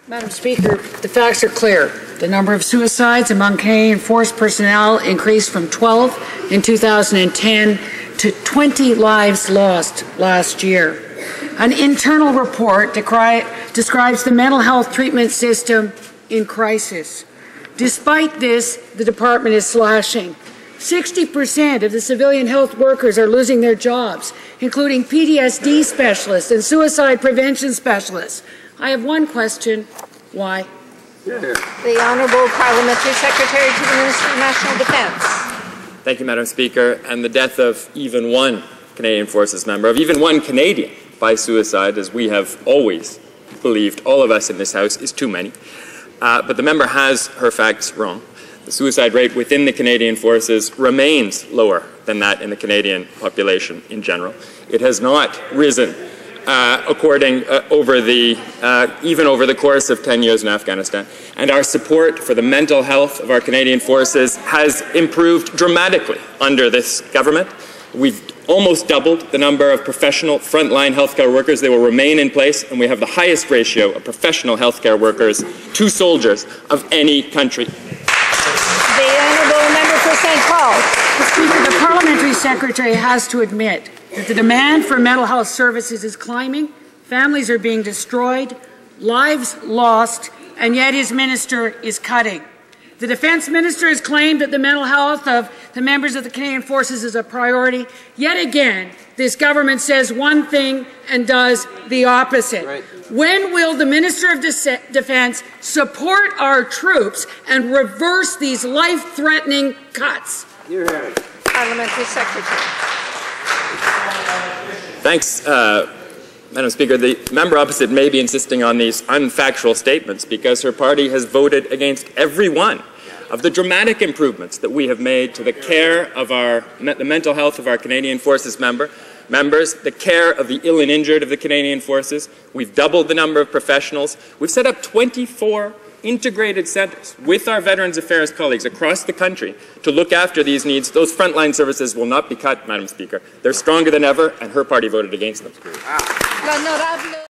Madam Speaker, the facts are clear. The number of suicides among Canadian Force personnel increased from 12 in 2010 to 20 lives lost last year. An internal report describes the mental health treatment system in crisis. Despite this, the department is slashing. 60% of the civilian health workers are losing their jobs, including PTSD specialists and suicide prevention specialists. I have one question. Why? The Honourable Parliamentary Secretary to the Minister of National Defence. Thank you, Madam Speaker. And the death of even one Canadian Forces member, of even one Canadian by suicide, as we have always believed, all of us in this House, is too many. But the member has her facts wrong. The suicide rate within the Canadian Forces remains lower than that in the Canadian population in general. It has not risen even over the course of 10 years in Afghanistan. And our support for the mental health of our Canadian Forces has improved dramatically under this government. We've almost doubled the number of professional frontline healthcare workers. They will remain in place, and we have the highest ratio of professional healthcare workers to soldiers of any country. The Honourable Member for St. Paul. Mr. Speaker, the Parliamentary Secretary has to admit that the demand for mental health services is climbing, families are being destroyed, lives lost, and yet his minister is cutting. The Defence Minister has claimed that the mental health of the members of the Canadian Forces is a priority. Yet again, this government says one thing and does the opposite. Right. When will the Minister of Defence support our troops and reverse these life-threatening cuts? Parliamentary Secretary. Thanks, Madam Speaker. The member opposite may be insisting on these unfactual statements because her party has voted against every one of the dramatic improvements that we have made to the care of the mental health of our Canadian Forces members, the care of the ill and injured of the Canadian Forces. We've doubled the number of professionals. We've set up 24 integrated centres with our Veterans Affairs colleagues across the country to look after these needs. Those frontline services will not be cut, Madam Speaker. They're stronger than ever, and her party voted against them.